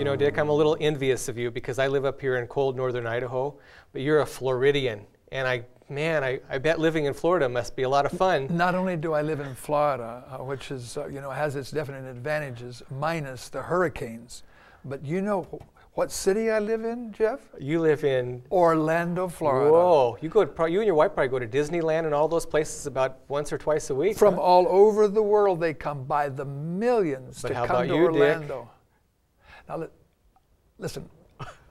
know, Dick, I'm a little envious of you because I live up here in cold northern Idaho, but you're a Floridian, and I bet living in Florida must be a lot of fun. Not only do I live in Florida, which is, you know, has its definite advantages, minus the hurricanes, but you know what city I live in, Jeff? You live in Orlando, Florida. Whoa! You and your wife probably go to Disneyland and all those places about once or twice a week. From all over the world, they come by the millions to come to Orlando. Dick? Now, listen.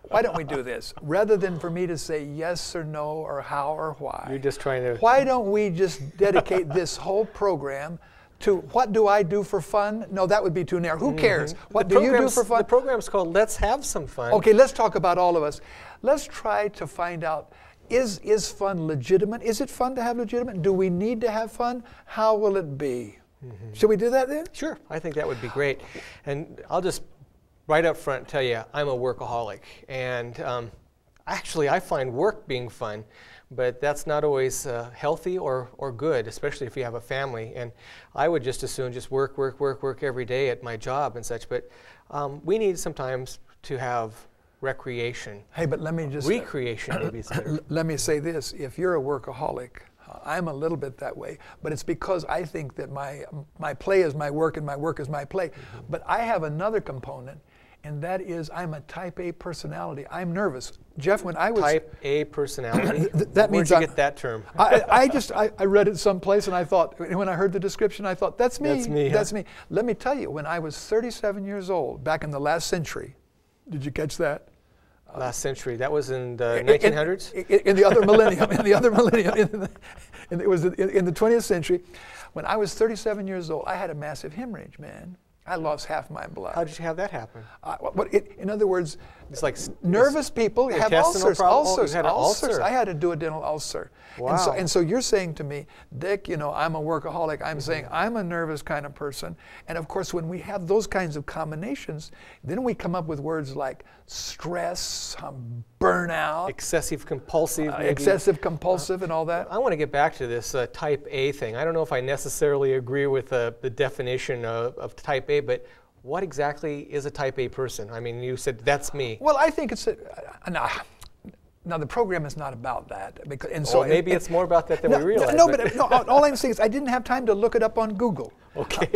Why don't we do this? Rather than for me to say yes or no or how or why. You're just trying to. Why don't we just dedicate this whole program to what do I do for fun? No, that would be too narrow. Who cares? What do you do for fun? The program's called Let's Have Some Fun. Okay, let's talk about all of us. Let's try to find out, is fun legitimate? Is it fun to have legitimate? Do we need to have fun? How will it be? Should we do that then? Sure, I think that would be great. And I'll just right up front tell you, I'm a workaholic. And actually, I find work being fun. But that's not always healthy or good, especially if you have a family. And I would just as soon just work every day at my job and such. But we need sometimes to have recreation. Hey, but let me just... Recreation maybe is better. Let me say this. If you're a workaholic, I'm a little bit that way. But it's because I think that my play is my work and my work is my play. But I have another component. And that is, I'm a type A personality. I'm nervous. Jeff, when I was... Type A personality? That means Where'd you get that term? I read it someplace and I thought, when I heard the description, I thought, that's me. That's me. That's me. Let me tell you, when I was 37 years old, back in the last century, did you catch that? Last century. That was in the 1900s? In the other millennium. In the other millennium. It was in the 20th century. When I was 37 years old, I had a massive hemorrhage, man. I lost half my blood. How did you have that happen? In other words, it's like nervous people have ulcers. Ulcers. You had an ulcer. I had a duodenal ulcer. Wow. And so you're saying to me, Dick, you know, I'm a workaholic. I'm saying I'm a nervous kind of person. And of course, when we have those kinds of combinations, then we come up with words like stress, burnout. Excessive compulsive. Excessive compulsive and all that. I want to get back to this type A thing. I don't know if I necessarily agree with the definition of type A, but what exactly is a type A person? I mean, you said that's me. Well, I think it's now the program is not about that, because maybe it's more about that than we realize. No, but all I'm saying is I didn't have time to look it up on Google. Okay.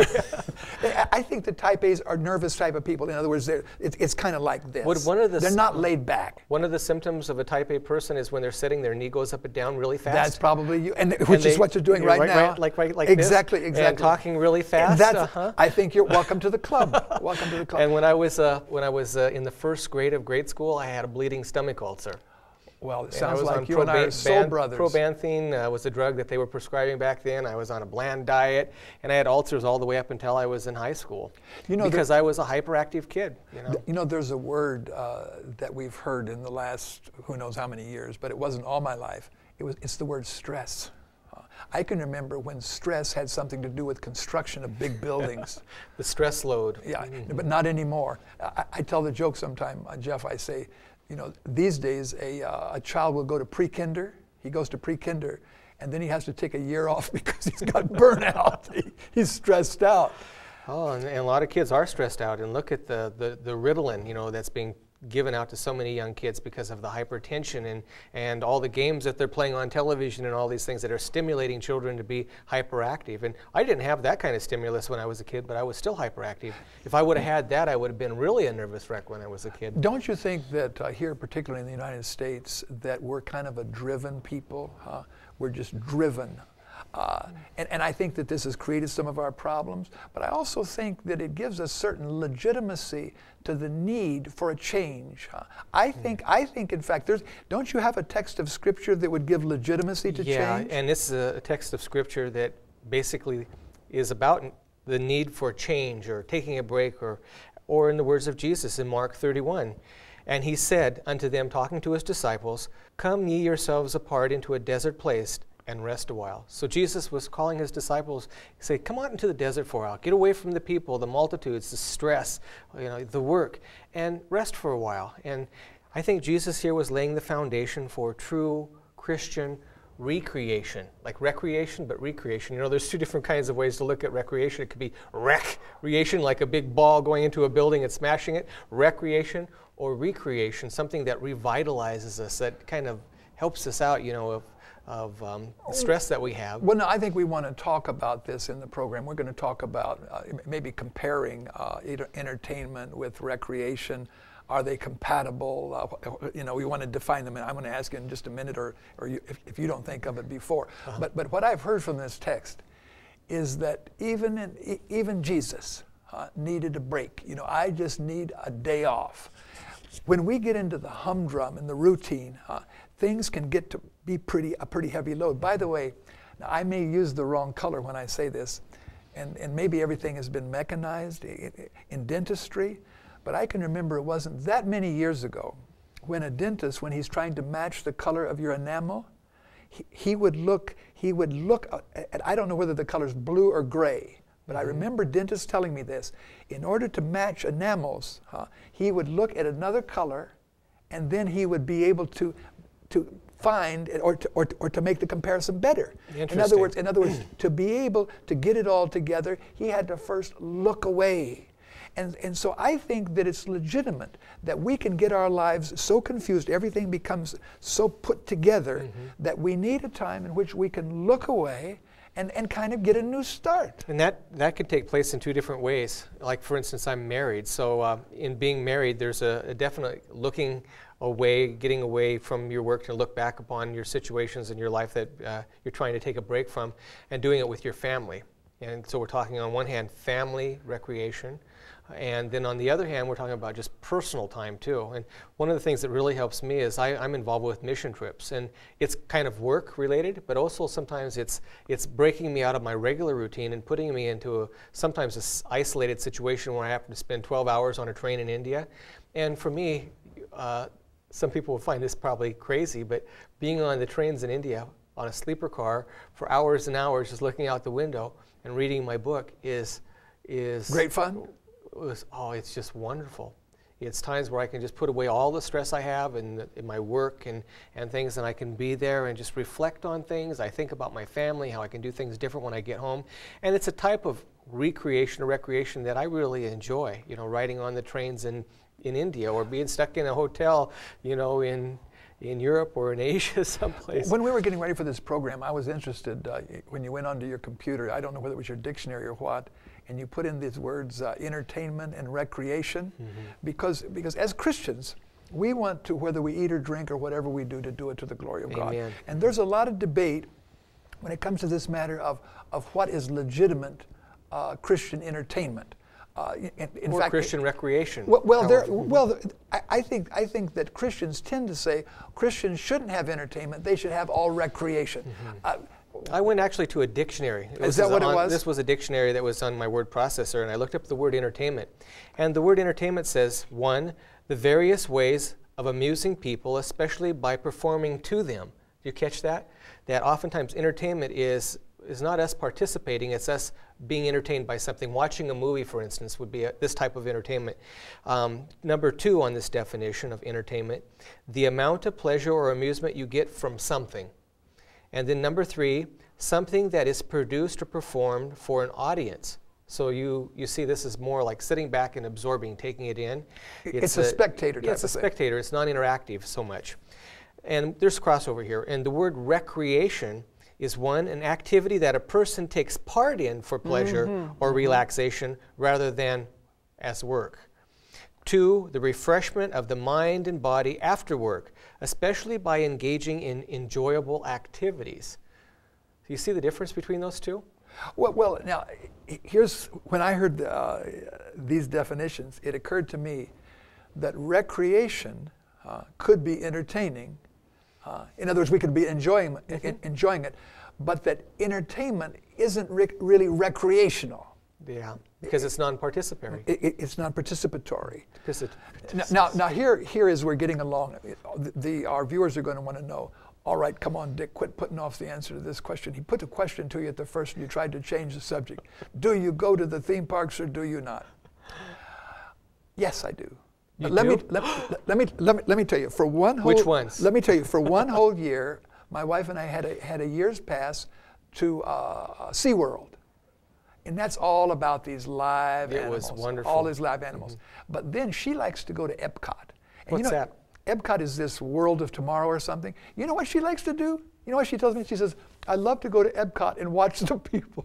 I think the type A's are nervous type of people. In other words, it's kind of like this. They're not laid back. One of the symptoms of a type A person is when they're sitting, their knee goes up and down really fast. That's probably you, which is what you're doing right now. Like exactly, this, exactly. And talking really fast. I think you're welcome to the club. Welcome to the club. And when I was in the first grade of grade school, I had a bleeding stomach ulcer. Well, it sounds like you and I are soul brothers. Probanthine was the drug that they were prescribing back then. I was on a bland diet, and I had ulcers all the way up until I was in high school. You know, because I was a hyperactive kid. You know, there's a word that we've heard in the last who knows how many years, but it wasn't all my life. It's the word stress. I can remember when stress had something to do with construction of big buildings. The stress load. Yeah, but not anymore. I tell the joke sometime, Jeff, I say, you know, these days a child will go to pre-kinder. He goes to pre-kinder, and then he has to take a year off because he's got burnout. He's stressed out. Oh, and a lot of kids are stressed out. And look at the Ritalin, you know, that's being given out to so many young kids because of the hypertension and all the games that they're playing on television and all these things that are stimulating children to be hyperactive. And I didn't have that kind of stimulus when I was a kid, but I was still hyperactive. If I would have had that, I would have been really a nervous wreck when I was a kid. Don't you think that here, particularly in the United States, that we're kind of a driven people? We're just driven. And I think that this has created some of our problems, but I also think that it gives us certain legitimacy to the need for a change. I think in fact, don't you have a text of Scripture that would give legitimacy to change? Yeah, and this is a text of Scripture that basically is about the need for change or taking a break, or in the words of Jesus in Mark 31. And he said unto them, talking to his disciples, come ye yourselves apart into a desert place and rest a while. So Jesus was calling his disciples, say, come out into the desert for a while. Get away from the people, the multitudes, the stress, the work, and rest for a while. And I think Jesus here was laying the foundation for true Christian recreation, like recreation, but recreation. You know, there's two different kinds of ways to look at recreation. It could be recreation, like a big ball going into a building and smashing it, recreation, or recreation, something that revitalizes us, that kind of helps us out, you know, of stress that we have. Well, no, I think we want to talk about this in the program. We're going to talk about maybe comparing entertainment with recreation. Are they compatible? You know, we want to define them, and I'm going to ask you in just a minute, or if you don't think of it before. But what I've heard from this text is that even Jesus needed a break. You know, I just need a day off. When we get into the humdrum and the routine, things can get to be a pretty heavy load. By the way, now I may use the wrong color when I say this, and maybe everything has been mechanized in dentistry, but I can remember it wasn't that many years ago when a dentist, when he's trying to match the color of your enamel, he would look at, I don't know whether the color's blue or gray, but I remember dentists telling me this. In order to match enamels, he would look at another color, and then he would be able to find or to make the comparison better. In other words, to be able to get it all together, he had to first look away. And so I think that it's legitimate that we can get our lives so confused, everything becomes so put together that we need a time in which we can look away and kind of get a new start. And that could take place in two different ways. Like, for instance, I'm married. So in being married, there's a definite looking away, getting away from your work to look back upon your situations in your life that you're trying to take a break from, and doing it with your family. And so we're talking on one hand, family, recreation, and then on the other hand, we're talking about just personal time too. And one of the things that really helps me is I'm involved with mission trips, and it's kind of work related, but also sometimes it's breaking me out of my regular routine and putting me into sometimes an isolated situation where I happen to spend 12 hours on a train in India. And for me, some people will find this probably crazy, but being on the trains in India on a sleeper car for hours and hours, just looking out the window and reading my book is great fun. It's just wonderful. It's times where I can just put away all the stress I have in my work and things, and I can be there and just reflect on things. I think about my family, how I can do things different when I get home. And it's a type of recreation or recreation that I really enjoy, you know, riding on the trains in India, or being stuck in a hotel, you know, in Europe or in Asia someplace. When we were getting ready for this program, I was interested when you went onto your computer, I don't know whether it was your dictionary or what, and you put in these words, entertainment and recreation, because as Christians, we want to, whether we eat or drink or whatever we do, to do it to the glory of God. And there's a lot of debate when it comes to this matter of what is legitimate Christian entertainment. In or fact, Christian recreation. I think that Christians tend to say Christians shouldn't have entertainment; they should have all recreation. I went actually to a dictionary. Is that what it was? This was a dictionary that was on my word processor, and I looked up the word entertainment. And the word entertainment says, 1, the various ways of amusing people, especially by performing to them. Do you catch that? That oftentimes entertainment is not us participating, it's us being entertained by something. Watching a movie, for instance, would be this type of entertainment. Number 2 on this definition of entertainment, the amount of pleasure or amusement you get from something. And then number 3, something that is produced or performed for an audience. So you see this is more like sitting back and absorbing, taking it in. It's a spectator type of thing. It's a spectator. It's not interactive so much. And there's crossover here. And the word recreation is 1, an activity that a person takes part in for pleasure or relaxation rather than as work. 2, the refreshment of the mind and body after work, especially by engaging in enjoyable activities. Do you see the difference between those two? Well, now, here's, when I heard these definitions, it occurred to me that recreation could be entertaining. In other words, we could be enjoying it, but that entertainment isn't really recreational. Yeah, because it's non-participatory. It's non-participatory. Now here as we're getting along, our viewers are going to want to know, all right, come on, Dick, quit putting off the answer to this question. He put the question to you at the first and you tried to change the subject. Do you go to the theme parks or do you not? Yes, I do. Let me tell you, for one whole Which ones? Let me tell you, for one whole year, my wife and I had a year's pass to SeaWorld. And that's all about these live animals. It was wonderful. All these live animals. But then she likes to go to Epcot. And What's that? Epcot is this world of tomorrow or something. You know what she likes to do? You know what she tells me? She says, I love to go to Epcot and watch the people.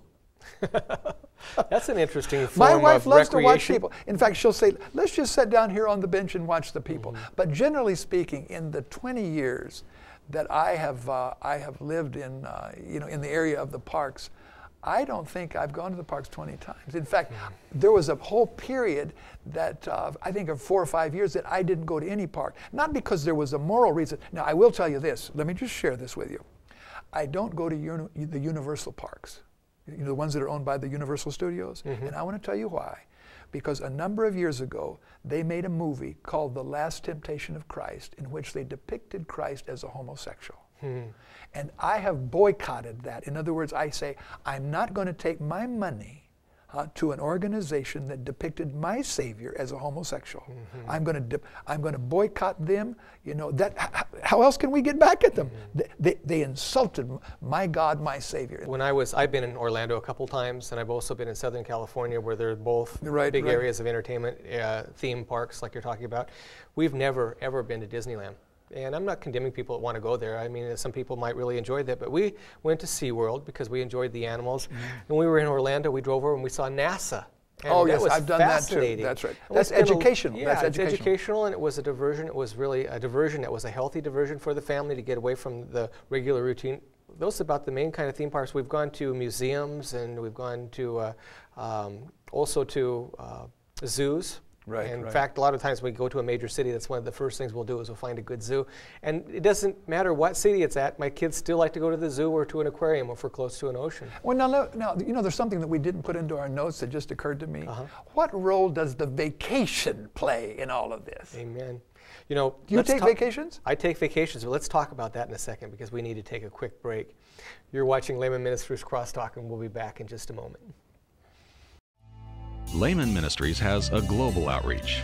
That's an interesting form My wife of loves to watch recreation. people. In fact, she'll say, let's just sit down here on the bench and watch the people. But generally speaking, in the 20 years that I have lived in, in the area of the parks, I don't think I've gone to the parks 20 times. In fact, there was a whole period that I think of 4 or 5 years that I didn't go to any park. Not because there was a moral reason. Now, I will tell you this. Let me just share this with you. I don't go to the Universal parks, the ones that are owned by the Universal Studios. And I want to tell you why. Because a number of years ago, they made a movie called The Last Temptation of Christ, in which they depicted Christ as a homosexual. And I have boycotted that. In other words, I say, I'm not going to take my money to an organization that depicted my Savior as a homosexual. I'm going to boycott them. How else can we get back at them? They insulted my God, my Savior. I've been in Orlando a couple times, and I've also been in Southern California, where they're both big areas of entertainment, theme parks like you're talking about. We've never, ever been to Disneyland. And I'm not condemning people that want to go there. I mean, some people might really enjoy that. But we went to SeaWorld because we enjoyed the animals. And we were in Orlando. We drove over and we saw NASA. And yes, I've done that too. That's right. That's educational. Yeah, it's educational, and it was a diversion. It was really a diversion that was a healthy diversion for the family to get away from the regular routine. Those are about the main kind of theme parks. We've gone to museums, and we've gone to also to zoos. In fact, a lot of times when we go to a major city, that's one of the first things we'll do is we'll find a good zoo. And it doesn't matter what city it's at. My kids still like to go to the zoo or to an aquarium if we're close to an ocean. Well, now there's something that we didn't put into our notes that just occurred to me. What role does the vacation play in all of this? Amen. Do you take vacations? I take vacations, but let's talk about that in a second because we need to take a quick break. You're watching Laymen Ministries Crosstalk, and we'll be back in just a moment. Laymen Ministries has a global outreach.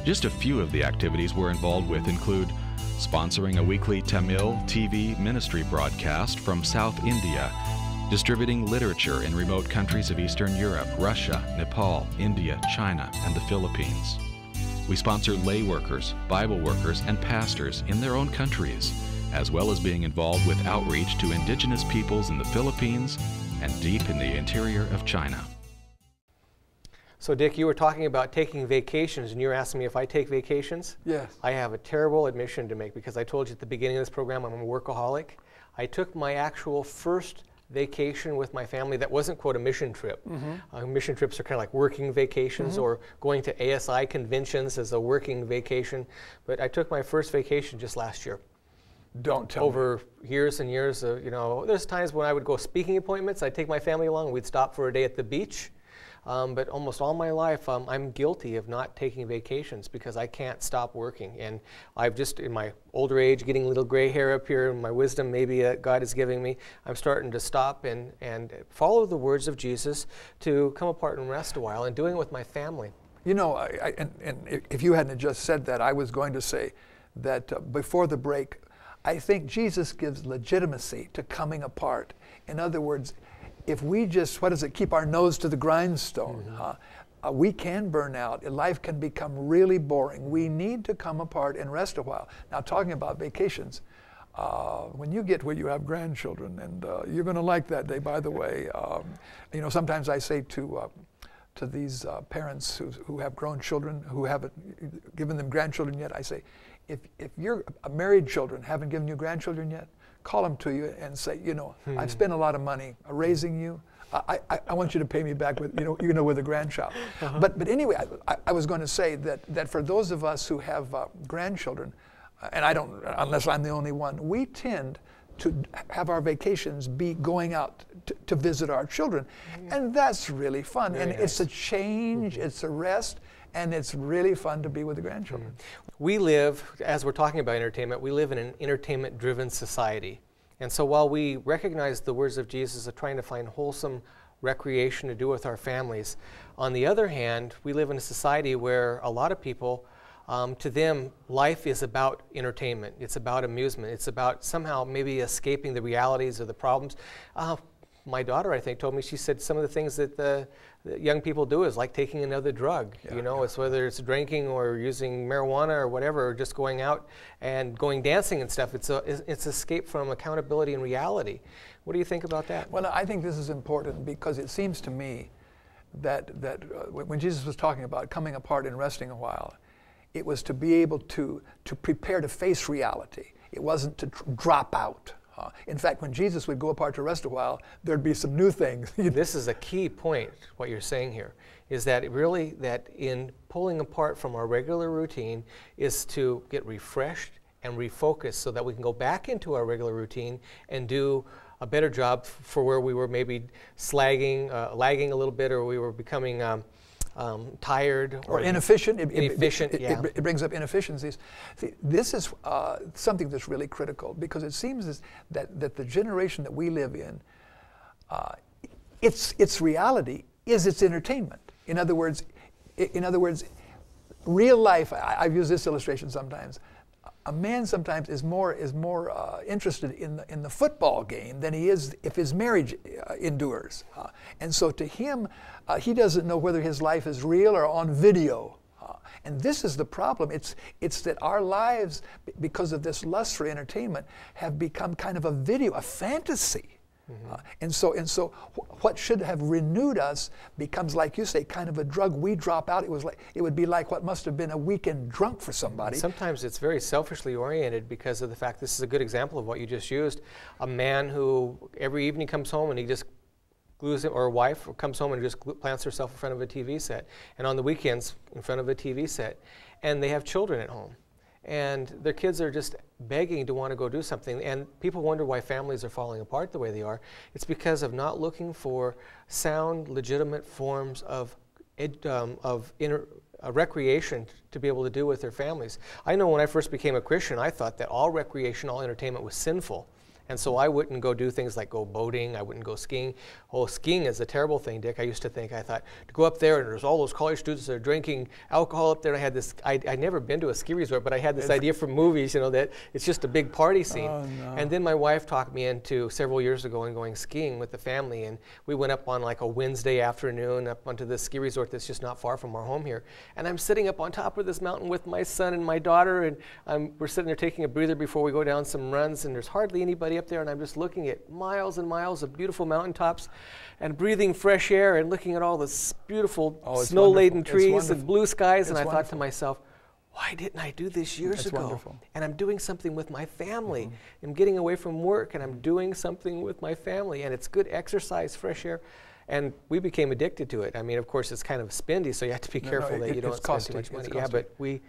Just a few of the activities we're involved with include sponsoring a weekly Tamil TV ministry broadcast from South India, distributing literature in remote countries of Eastern Europe, Russia, Nepal, India, China, and the Philippines. We sponsor lay workers, Bible workers, and pastors in their own countries, as well as being involved with outreach to indigenous peoples in the Philippines and deep in the interior of China. So, Dick, you were talking about taking vacations, and you were asking me if I take vacations. Yes. I have a terrible admission to make because I told you at the beginning of this program I'm a workaholic. I took my actual first vacation with my family that wasn't, quote, a mission trip. Mission trips are kind of like working vacations or going to ASI conventions as a working vacation. But I took my first vacation just last year. Don't tell me. Over years and years, there's times when I would go speaking appointments. I'd take my family along, and we'd stop for a day at the beach. But almost all my life, I'm guilty of not taking vacations because I can't stop working. And I've just, in my older age, getting a little gray hair up here, and my wisdom maybe that God is giving me, I'm starting to stop and follow the words of Jesus to come apart and rest a while, and doing it with my family. And if you hadn't just said that, I was going to say that before the break, I think Jesus gives legitimacy to coming apart. In other words, if we just, keep our nose to the grindstone, we can burn out. Life can become really boring. We need to come apart and rest a while. Now, talking about vacations, when you get where you have grandchildren, and you're going to like that day, by the way. Sometimes I say to these parents who have grown children, who haven't given them grandchildren yet, I say, if you're married children, haven't given you grandchildren yet, call them to you and say, I've spent a lot of money raising you. I want you to pay me back with, with a grandchild. But anyway, I was going to say that for those of us who have grandchildren, and I don't, unless I'm the only one, we tend to have our vacations be going out to visit our children. And that's really fun. Very nice. It's a change, it's a rest, and it's really fun to be with the grandchildren. We live, as we're talking about entertainment, we live in an entertainment-driven society. And so while we recognize the words of Jesus of trying to find wholesome recreation to do with our families, on the other hand, we live in a society where a lot of people To them, life is about entertainment. It's about amusement. It's about somehow maybe escaping the realities or the problems. My daughter, I think, told me, she said some of the things that the young people do is like taking another drug. It's whether it's drinking or using marijuana or whatever, or just going out and going dancing and stuff. It's escape from accountability and reality. What do you think about that? Well, I think this is important because it seems to me that when Jesus was talking about coming apart and resting a while, it was to be able to prepare to face reality. It wasn't to drop out. In fact, when Jesus would go apart to rest a while, there'd be some new things. This is a key point, what you're saying here, is that really that in pulling apart from our regular routine is to get refreshed and refocused so that we can go back into our regular routine and do a better job for where we were maybe lagging a little bit, or we were becoming tired or inefficient. It brings up inefficiencies. See, this is something that's really critical, because it seems that the generation that we live in, its reality is its entertainment. In other words, real life. I've used this illustration sometimes. A man sometimes is more interested in the football game than he is if his marriage endures, and so to him, he doesn't know whether his life is real or on video. And this is the problem. It's that our lives, because of this lust for entertainment, have become kind of a video, a fantasy. And so what should have renewed us becomes, like you say, kind of a drug. We drop out. It would be like what must have been a weekend drunk for somebody. Sometimes it's very selfishly oriented because of the fact, this is a good example of what you just used. A man who every evening comes home and he just glues it, or a wife comes home and just plants herself in front of a TV set, and on the weekends in front of a TV set, and they have children at home. And their kids are just begging to want to go do something. And people wonder why families are falling apart the way they are. It's because of not looking for sound, legitimate forms of recreation to be able to do with their families. I know when I first became a Christian, I thought that all recreation, all entertainment was sinful. And so I wouldn't go do things like go boating. I wouldn't go skiing. Oh, skiing is a terrible thing, Dick. I used to think, I thought, to go up there and there's all those college students that are drinking alcohol up there. I had this, I'd never been to a ski resort, but I had this idea from movies, that it's just a big party scene. Oh, no. And then my wife talked me into several years ago and going skiing with the family. And we went up on like a Wednesday afternoon up onto this ski resort that's just not far from our home here. And I'm sitting up on top of this mountain with my son and my daughter, and we're sitting there taking a breather before we go down some runs, and there's hardly anybody up there, and I'm just looking at miles and miles of beautiful mountaintops and breathing fresh air and looking at all this beautiful snow-laden trees and blue skies, and I thought to myself, why didn't I do this years ago? Wonderful. And I'm doing something with my family. I'm getting away from work and I'm doing something with my family, and it's good exercise, fresh air. And we became addicted to it. I mean, of course, it's kind of spendy, so you have to be careful that you don't spend too much money. Yeah, but we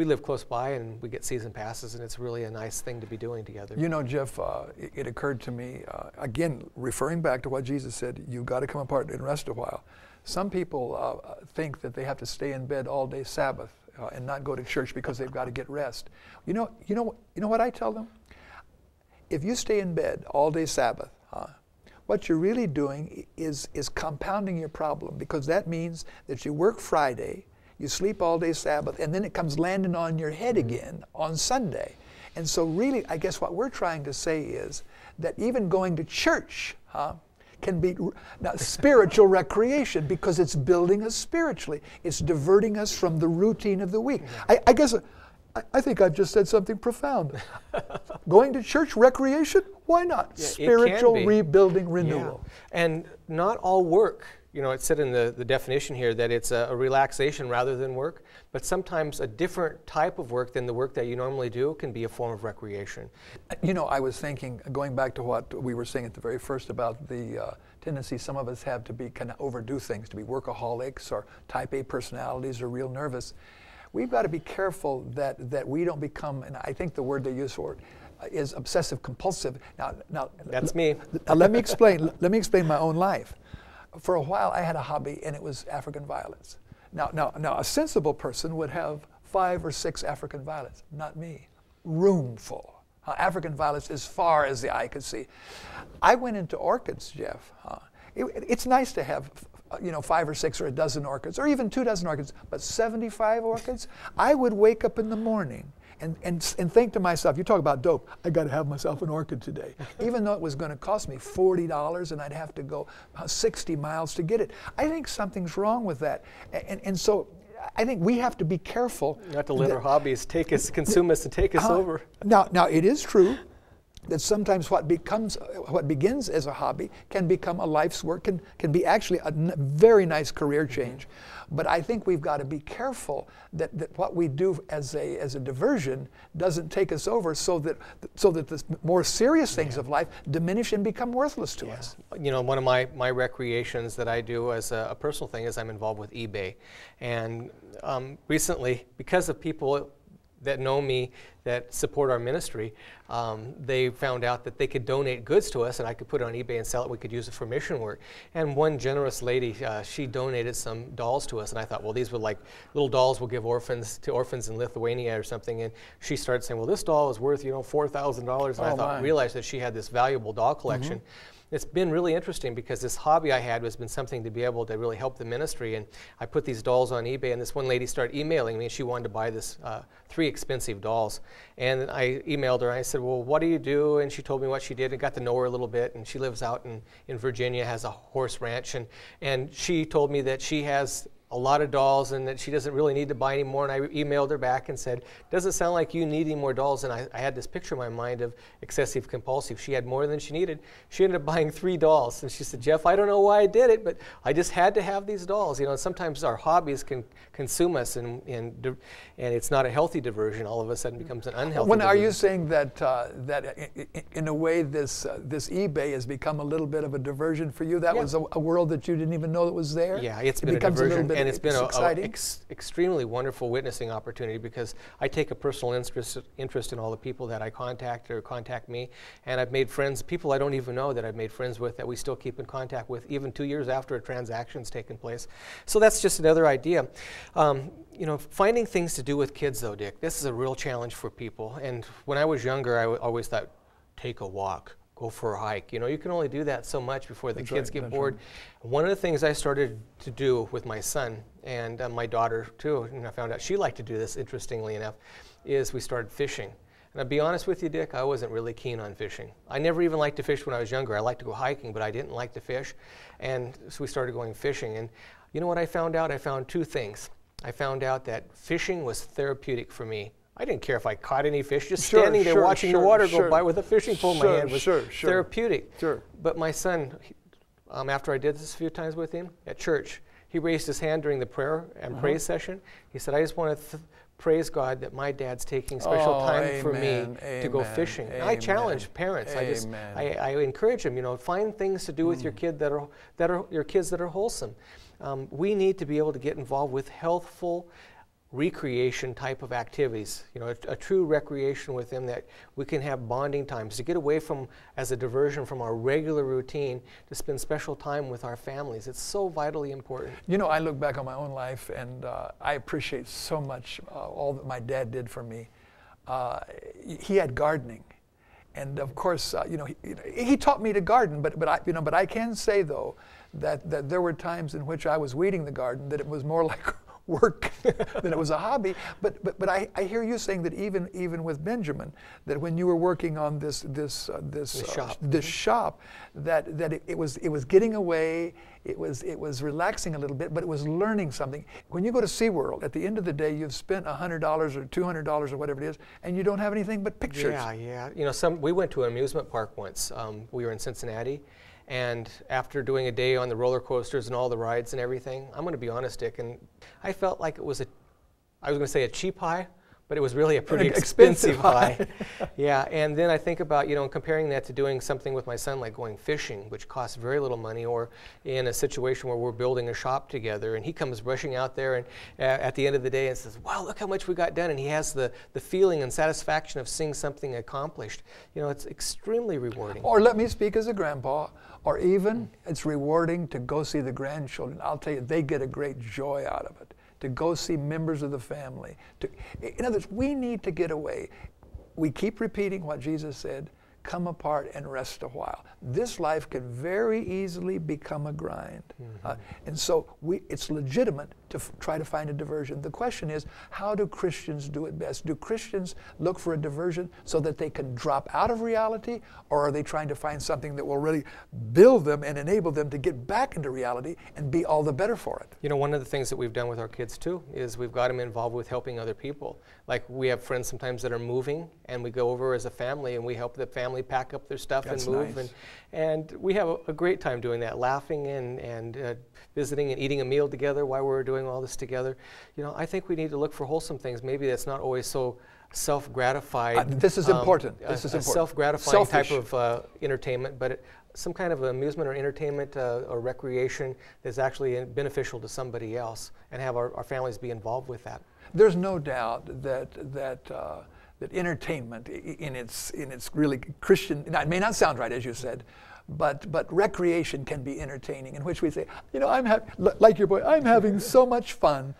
live close by and we get season passes, and it's really a nice thing to be doing together. Jeff, it occurred to me, again, referring back to what Jesus said, you've got to come apart and rest a while. Some people think that they have to stay in bed all day Sabbath and not go to church because they've got to get rest. You know what I tell them? If you stay in bed all day Sabbath, what you're really doing is compounding your problem, because that means that you work Friday, you sleep all day Sabbath, and then it comes landing on your head again on Sunday. And so really, I guess what we're trying to say is that even going to church can be spiritual recreation, because it's building us spiritually. It's diverting us from the routine of the week. I think I've just said something profound. Going to church, recreation? Why not? Yeah, spiritual rebuilding, renewal. Yeah. And not all work. It said in the definition here that it's a relaxation rather than work, but sometimes a different type of work than the work that you normally do can be a form of recreation. I was thinking, going back to what we were saying at the very first about the tendency some of us have to be kind of overdo things, to be workaholics or type A personalities or real nervous. We've got to be careful that we don't become, and I think the word they use for it is obsessive compulsive. Now that's me. Let me explain. Let me explain my own life. For a while, I had a hobby, and it was African violets. Now, a sensible person would have 5 or 6 African violets. Not me. Room full. African violets as far as the eye could see. I went into orchids, Jeff. It's nice to have 5 or 6 or a dozen orchids, or even 2 dozen orchids, but 75 orchids, I would wake up in the morning and think to myself, you talk about dope, I got to have myself an orchid today. Even though it was going to cost me $40 and I'd have to go 60 miles to get it. I think something's wrong with that. And so I think we have to be careful. Not to let our hobbies consume us and take us over. Now it is true that sometimes what begins as a hobby can become a life's work, can be actually a very nice career change. But I think we've got to be careful that what we do as a diversion doesn't take us over, so that the more serious things of life diminish and become worthless to us. One of my recreations that I do as a personal thing is I'm involved with eBay. And recently, because of people that know me, that support our ministry, they found out that they could donate goods to us and I could put it on eBay and sell it. We could use it for mission work. And one generous lady, she donated some dolls to us, and I thought, well, these were like little dolls we'll give to orphans in Lithuania or something. And she started saying, well, this doll is worth, $4,000. And I realized that she had this valuable doll collection. It's been really interesting because this hobby I had has been something to be able to really help the ministry. And I put these dolls on eBay, and this one lady started emailing me, and she wanted to buy this 3 expensive dolls. And I emailed her, and I said, well, what do you do? And she told me what she did and got to know her a little bit. And she lives out in Virginia, has a horse ranch. And she told me that she has a lot of dolls and that she doesn't really need to buy any more. And I emailed her back and said, doesn't sound like you need any more dolls. And I had this picture in my mind of excessive compulsive. She had more than she needed. She ended up buying 3 dolls. And she said, Jeff, I don't know why I did it, but I just had to have these dolls. Sometimes our hobbies can consume us, and it's not a healthy diversion. All of a sudden becomes an unhealthy diversion. Are you saying that in a way this eBay has become a little bit of a diversion for you? That was a world that you didn't even know that was there? Yeah, it's been a diversion. And it's been an extremely wonderful witnessing opportunity, because I take a personal interest in all the people that I contact or contact me. And I've made friends, people I don't even know that I've made friends with, that we still keep in contact with even 2 years after a transaction's taken place. So that's just another idea. Finding things to do with kids, though, Dick, this is a real challenge for people. And when I was younger, I always thought, take a walk. Go for a hike. You can only do that so much before the kids get bored. Right. One of the things I started to do with my son and my daughter too, and I found out she liked to do this, interestingly enough, is we started fishing. And I'll be honest with you, Dick, I wasn't really keen on fishing. I never even liked to fish when I was younger. I liked to go hiking, but I didn't like to fish. And so we started going fishing. And you know what I found out? I found 2 things. I found out that fishing was therapeutic for me. I didn't care if I caught any fish. Just standing there watching the water go by with a fishing pole in my hand was therapeutic. But my son, after I did this a few times with him at church, he raised his hand during the prayer and praise session. He said, I just want to praise God that my dad's taking special time for me to go fishing. And I challenge parents. I encourage them, find things to do with your kid that are your kids that are wholesome. We need to be able to get involved with healthful recreation type of activities, a true recreation with them, that we can have bonding times to get away from, as a diversion from our regular routine, to spend special time with our families. It's so vitally important. I look back on my own life, and I appreciate so much all that my dad did for me. He had gardening, and of course, he taught me to garden. But I can say though that there were times in which I was weeding the garden that it was more like work than it was a hobby. But I hear you saying that even with Benjamin, that when you were working on this shop, that it was getting away, it was relaxing a little bit, but it was learning something. When you go to SeaWorld, at the end of the day, you've spent $100 or $200 or whatever it is, and you don't have anything but pictures. Yeah. We went to an amusement park once. We were in Cincinnati. And after doing a day on the roller coasters and all the rides and everything, I'm going to be honest, Dick, and I felt like it was I was going to say a cheap high, but it was really a pretty expensive high. Yeah, and then I think about, comparing that to doing something with my son, like going fishing, which costs very little money, or in a situation where we're building a shop together, and he comes rushing out there and at the end of the day and says, wow, look how much we got done, and he has the feeling and satisfaction of seeing something accomplished. It's extremely rewarding. Or let me speak as a grandpa, or even it's rewarding to go see the grandchildren. I'll tell you, they get a great joy out of it. To go see members of the family. In other words, we need to get away. We keep repeating what Jesus said, come apart and rest a while. This life can very easily become a grind. And so it's legitimate to try to find a diversion. The question is, how do Christians do it best? Do Christians look for a diversion so that they can drop out of reality, or are they trying to find something that will really build them and enable them to get back into reality and be all the better for it? You know, one of the things that we've done with our kids too is we've got them involved with helping other people. Like, we have friends sometimes that are moving, and we go over as a family and we help the family pack up their stuff and move. Nice. And we have a great time doing that, laughing and visiting and eating a meal together while we're doing all this together. You know, I think we need to look for wholesome things. Maybe that's not always so self-gratified. This is important. This is important. Self-gratifying type of entertainment, but some kind of amusement or entertainment or recreation that's actually beneficial to somebody else, and have our families be involved with that. There's no doubt that entertainment in its really Christian, it may not sound right as you said, but recreation can be entertaining, in which we say, you know, like your boy, I'm having so much fun.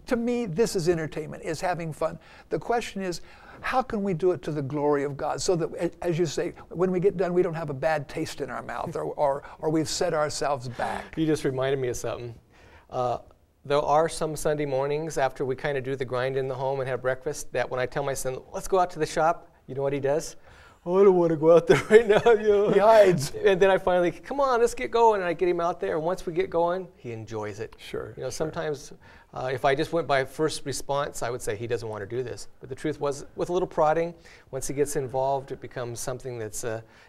To me, this is entertainment, is having fun. The question is, how can we do it to the glory of God, so that, as you say, when we get done, we don't have a bad taste in our mouth, or we've set ourselves back. You just reminded me of something. There are some Sunday mornings after we kind of do the grind in the home and have breakfast that when I tell my son, let's go out to the shop, you know what he does? Oh, I don't want to go out there right now. You know? He hides. And then I finally, come on, let's get going. And I get him out there. And once we get going, he enjoys it. Sure. You know, sometimes if I just went by first response, I would say he doesn't want to do this. But the truth was, with a little prodding, once he gets involved, it becomes something that's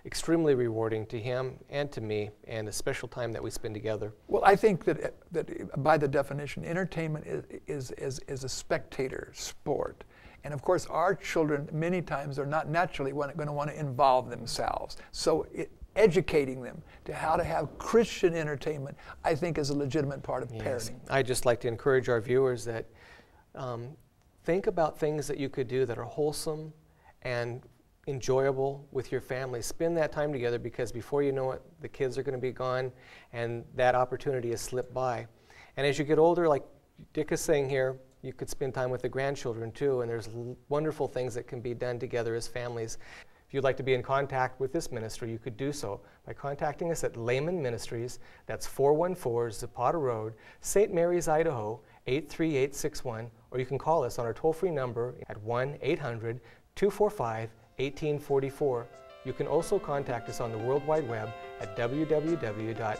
extremely rewarding to him and to me, and a special time that we spend together. Well, I think that by the definition, entertainment is a spectator sport. And of course, our children many times are not naturally going to want to involve themselves. So educating them to how to have Christian entertainment, I think, is a legitimate part of parenting. I'd just like to encourage our viewers that think about things that you could do that are wholesome and enjoyable with your family. Spend that time together, because before you know it, the kids are going to be gone and that opportunity has slipped by. And as you get older, like Dick is saying here, you could spend time with the grandchildren too, and there's wonderful things that can be done together as families. If you'd like to be in contact with this ministry, you could do so by contacting us at Laymen Ministries. That's 414 Zapata Road, St. Mary's, Idaho, 83861, or you can call us on our toll-free number at 1-800-245-1844. You can also contact us on the World Wide Web at www.lmn.org.